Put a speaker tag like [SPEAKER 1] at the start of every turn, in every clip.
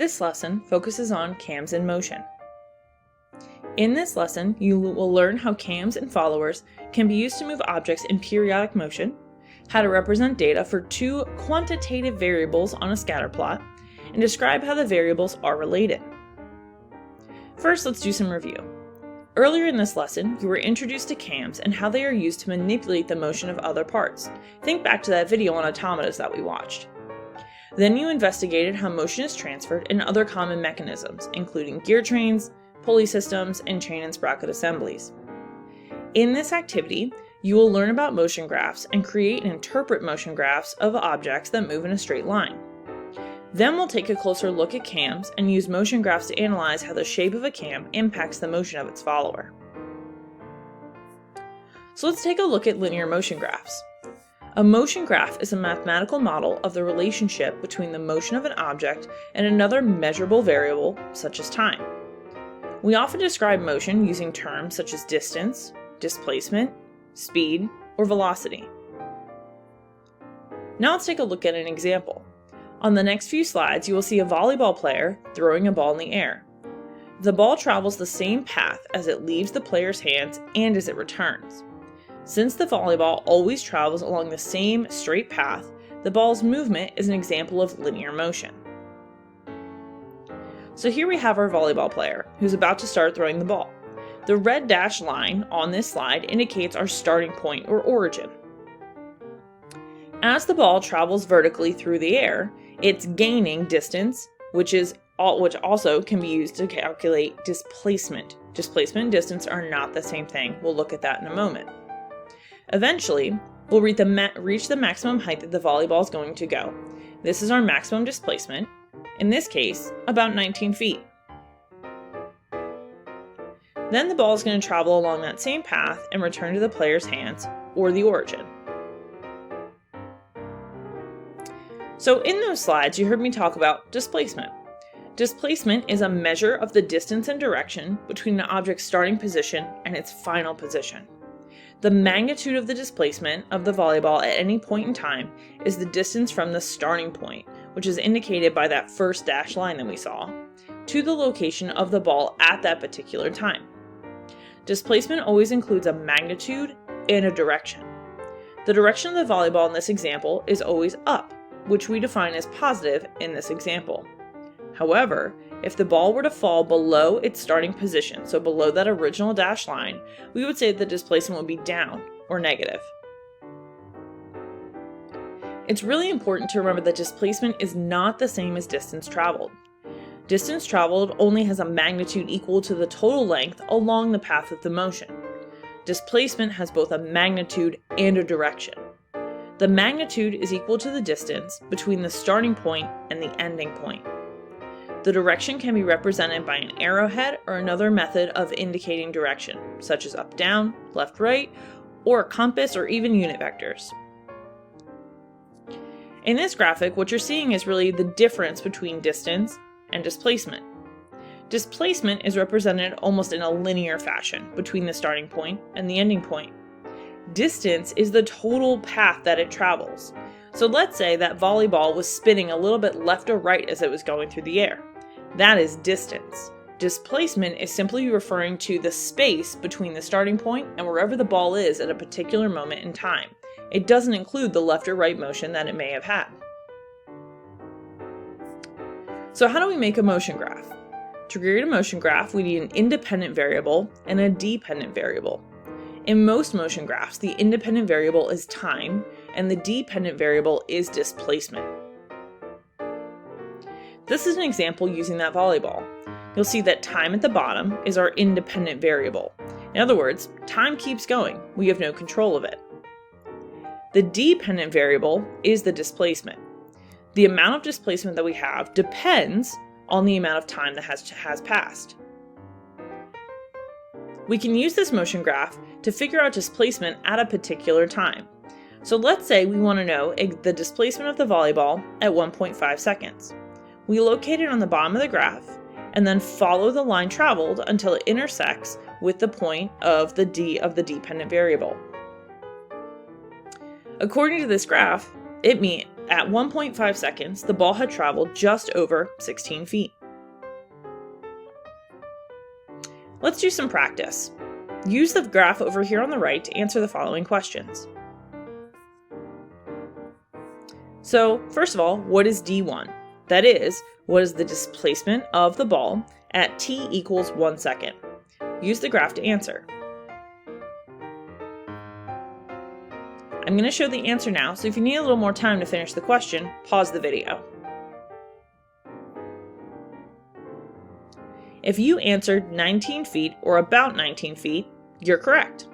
[SPEAKER 1] This lesson focuses on cams in motion. In this lesson, you will learn how cams and followers can be used to move objects in periodic motion, how to represent data for two quantitative variables on a scatter plot, and describe how the variables are related. First, let's do some review. Earlier in this lesson, you were introduced to cams and how they are used to manipulate the motion of other parts. Think back to that video on automatas that we watched. Then you investigated how motion is transferred and other common mechanisms, including gear trains, pulley systems, and chain and sprocket assemblies. In this activity, you will learn about motion graphs and create and interpret motion graphs of objects that move in a straight line. Then we'll take a closer look at cams and use motion graphs to analyze how the shape of a cam impacts the motion of its follower. So let's take a look at linear motion graphs. A motion graph is a mathematical model of the relationship between the motion of an object and another measurable variable, such as time. We often describe motion using terms such as distance, displacement, speed, or velocity. Now let's take a look at an example. On the next few slides, you will see a volleyball player throwing a ball in the air. The ball travels the same path as it leaves the player's hands and as it returns. Since the volleyball always travels along the same straight path, the ball's movement is an example of linear motion. So here we have our volleyball player, who's about to start throwing the ball. The red dashed line on this slide indicates our starting point or origin. As the ball travels vertically through the air, it's gaining distance, which also can be used to calculate displacement. Displacement and distance are not the same thing. We'll look at that in a moment. Eventually, we'll reach the maximum height that the volleyball is going to go. This is our maximum displacement, in this case, about 19 feet. Then the ball is going to travel along that same path and return to the player's hands, or the origin. So in those slides, you heard me talk about displacement. Displacement is a measure of the distance and direction between the object's starting position and its final position. The magnitude of the displacement of the volleyball at any point in time is the distance from the starting point, which is indicated by that first dashed line that we saw, to the location of the ball at that particular time. Displacement always includes a magnitude and a direction. The direction of the volleyball in this example is always up, which we define as positive in this example. However, if the ball were to fall below its starting position, so below that original dashed line, we would say that the displacement would be down or negative. It's really important to remember that displacement is not the same as distance traveled. Distance traveled only has a magnitude equal to the total length along the path of the motion. Displacement has both a magnitude and a direction. The magnitude is equal to the distance between the starting point and the ending point. The direction can be represented by an arrowhead or another method of indicating direction, such as up-down, left-right, or a compass or even unit vectors. In this graphic, what you're seeing is really the difference between distance and displacement. Displacement is represented almost in a linear fashion between the starting point and the ending point. Distance is the total path that it travels. So let's say that volleyball was spinning a little bit left or right as it was going through the air. That is distance. Displacement is simply referring to the space between the starting point and wherever the ball is at a particular moment in time. It doesn't include the left or right motion that it may have had. So how do we make a motion graph? To create a motion graph, we need an independent variable and a dependent variable. In most motion graphs, the independent variable is time, and the dependent variable is displacement. This is an example using that volleyball. You'll see that time at the bottom is our independent variable. In other words, time keeps going. We have no control of it. The dependent variable is the displacement. The amount of displacement that we have depends on the amount of time that has passed. We can use this motion graph to figure out displacement at a particular time. So let's say we want to know the displacement of the volleyball at 1.5 seconds. We locate it on the bottom of the graph and then follow the line traveled until it intersects with the point of the dependent variable. According to this graph, at 1.5 seconds, the ball had traveled just over 16 feet. Let's do some practice. Use the graph over here on the right to answer the following questions. So, first of all, what is D1? That is, what is the displacement of the ball at t equals 1 second? Use the graph to answer. I'm going to show the answer now, so if you need a little more time to finish the question, pause the video. If you answered 19 feet or about 19 feet, you're correct.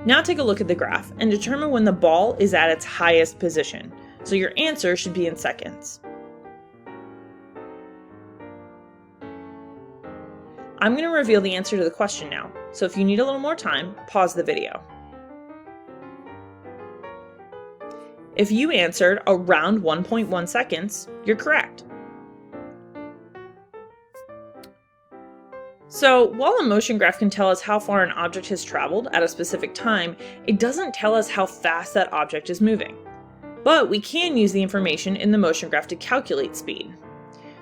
[SPEAKER 1] Now take a look at the graph and determine when the ball is at its highest position, so your answer should be in seconds. I'm going to reveal the answer to the question now, so if you need a little more time, pause the video. If you answered around 1.1 seconds, you're correct. So, while a motion graph can tell us how far an object has traveled at a specific time, it doesn't tell us how fast that object is moving. But we can use the information in the motion graph to calculate speed.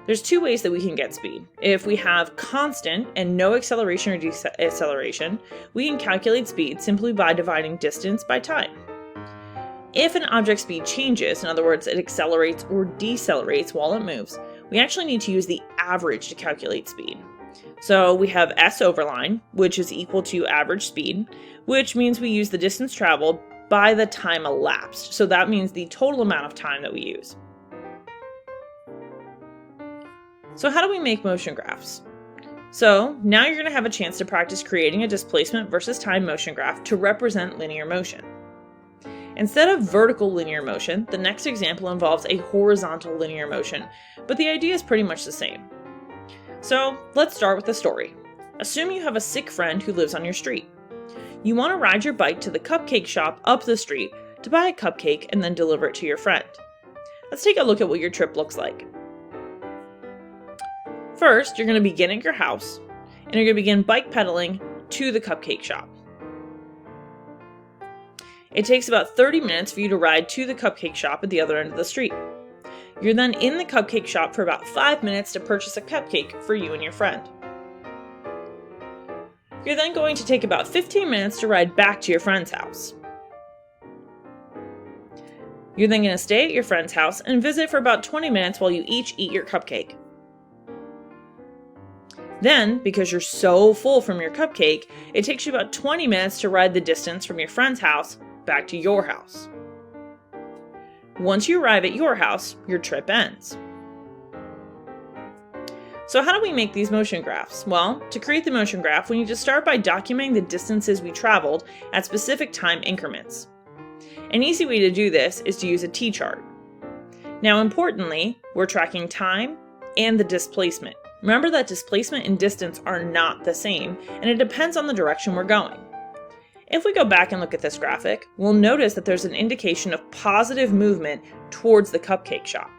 [SPEAKER 1] There's two ways that we can get speed. If we have constant and no acceleration or deceleration, we can calculate speed simply by dividing distance by time. If an object's speed changes, in other words, it accelerates or decelerates while it moves, we actually need to use the average to calculate speed. So we have S overline, which is equal to average speed, which means we use the distance traveled by the time elapsed. So that means the total amount of time that we use. So how do we make motion graphs? So now you're going to have a chance to practice creating a displacement versus time motion graph to represent linear motion. Instead of vertical linear motion, the next example involves a horizontal linear motion, but the idea is pretty much the same. So let's start with a story. Assume you have a sick friend who lives on your street. You want to ride your bike to the cupcake shop up the street to buy a cupcake and then deliver it to your friend. Let's take a look at what your trip looks like. First, you're going to begin at your house, and you're going to begin bike pedaling to the cupcake shop. It takes about 30 minutes for you to ride to the cupcake shop at the other end of the street. You're then in the cupcake shop for about 5 minutes to purchase a cupcake for you and your friend. You're then going to take about 15 minutes to ride back to your friend's house. You're then going to stay at your friend's house and visit for about 20 minutes while you each eat your cupcake. Then, because you're so full from your cupcake, it takes you about 20 minutes to ride the distance from your friend's house back to your house. Once you arrive at your house, your trip ends. So how do we make these motion graphs? Well, to create the motion graph, we need to start by documenting the distances we traveled at specific time increments. An easy way to do this is to use a T-chart. Now, importantly, we're tracking time and the displacement. Remember that displacement and distance are not the same, and it depends on the direction we're going. If we go back and look at this graphic, we'll notice that there's an indication of positive movement towards the cupcake shop.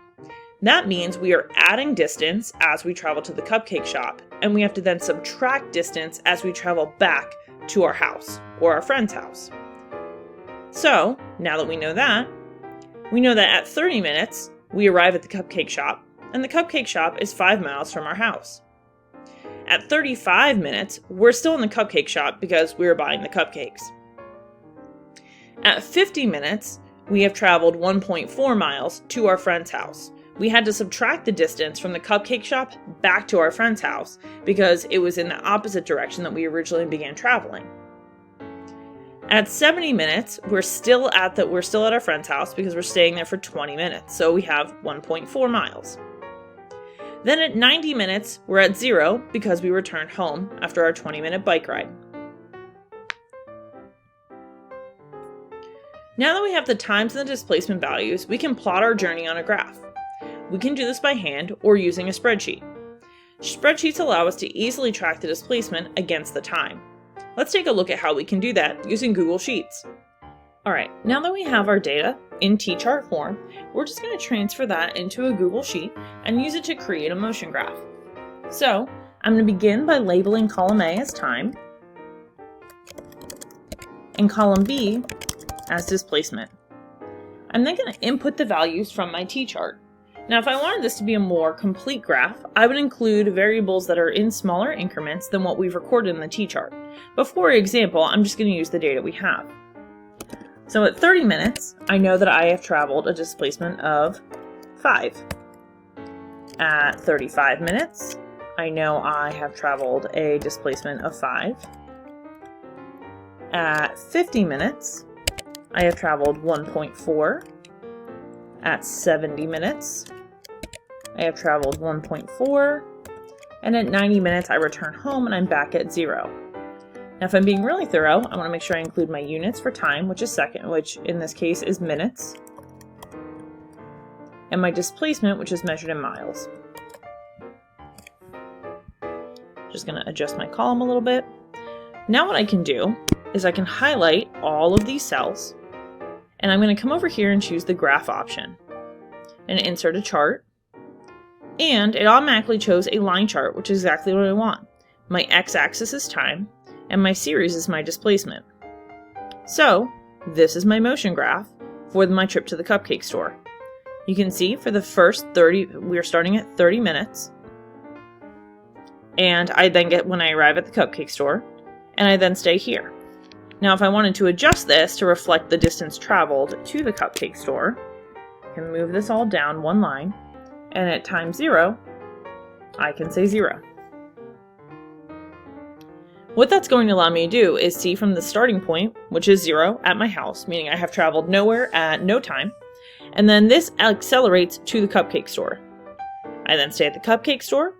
[SPEAKER 1] That means we are adding distance as we travel to the cupcake shop, and we have to then subtract distance as we travel back to our house or our friend's house. So, now that we know that at 30 minutes, we arrive at the cupcake shop, and the cupcake shop is 5 miles from our house. At 35 minutes, we're still in the cupcake shop because we were buying the cupcakes. At 50 minutes, we have traveled 1.4 miles to our friend's house. We had to subtract the distance from the cupcake shop back to our friend's house because it was in the opposite direction that we originally began traveling. At 70 minutes, we're still at our friend's house because we're staying there for 20 minutes, so we have 1.4 miles. Then at 90 minutes, we're at 0 because we returned home after our 20-minute bike ride. Now that we have the times and the displacement values, we can plot our journey on a graph. We can do this by hand or using a spreadsheet. Spreadsheets allow us to easily track the displacement against the time. Let's take a look at how we can do that using Google Sheets. Alright, now that we have our data in T-chart form, we're just going to transfer that into a Google Sheet and use it to create a motion graph. So, I'm going to begin by labeling column A as time and column B as displacement. I'm then going to input the values from my t-chart. Now, if I wanted this to be a more complete graph, I would include variables that are in smaller increments than what we've recorded in the t-chart. But for example, I'm just going to use the data we have. So at 30 minutes, I know that I have traveled a displacement of 5. At 35 minutes, I know I have traveled a displacement of 5. At 50 minutes, I have traveled 1.4. At 70 minutes, I have traveled 1.4. And at 90 minutes, I return home and I'm back at 0. Now, if I'm being really thorough, I want to make sure I include my units for time, which is second, which in this case is minutes, and my displacement, which is measured in miles. Just going to adjust my column a little bit. Now what I can do is I can highlight all of these cells, and I'm going to come over here and choose the graph option and insert a chart, and it automatically chose a line chart, which is exactly what I want. My x-axis is time, and my series is my displacement. So this is my motion graph for my trip to the cupcake store. You can see for the first 30, we're starting at 30 minutes, and I then get when I arrive at the cupcake store, and I then stay here. Now, if I wanted to adjust this to reflect the distance traveled to the cupcake store, I can move this all down one line, and at time 0, I can say 0. What that's going to allow me to do is see from the starting point, which is 0 at my house, meaning I have traveled nowhere at no time, and then this accelerates to the cupcake store. I then stay at the cupcake store,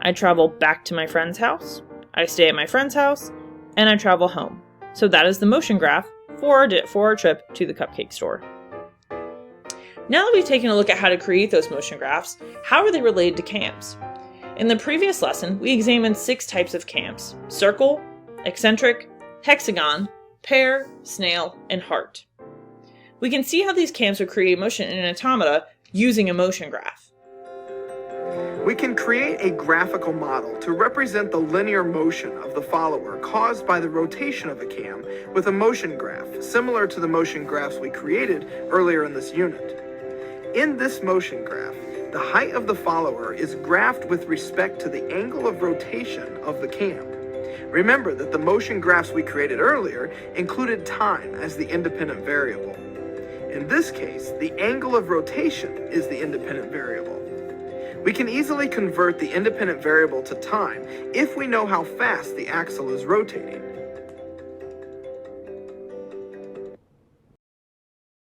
[SPEAKER 1] I travel back to my friend's house, I stay at my friend's house, and I travel home. So that is the motion graph for our trip to the cupcake store. Now that we've taken a look at how to create those motion graphs, how are they related to cams? In the previous lesson, we examined 6 types of cams: circle, eccentric, hexagon, pear, snail, and heart. We can see how these cams would create motion in an automata using a motion graph.
[SPEAKER 2] We can create a graphical model to represent the linear motion of the follower caused by the rotation of a cam with a motion graph, similar to the motion graphs we created earlier in this unit. In this motion graph, the height of the follower is graphed with respect to the angle of rotation of the cam. Remember that the motion graphs we created earlier included time as the independent variable. In this case, the angle of rotation is the independent variable. We can easily convert the independent variable to time if we know how fast the axle is rotating,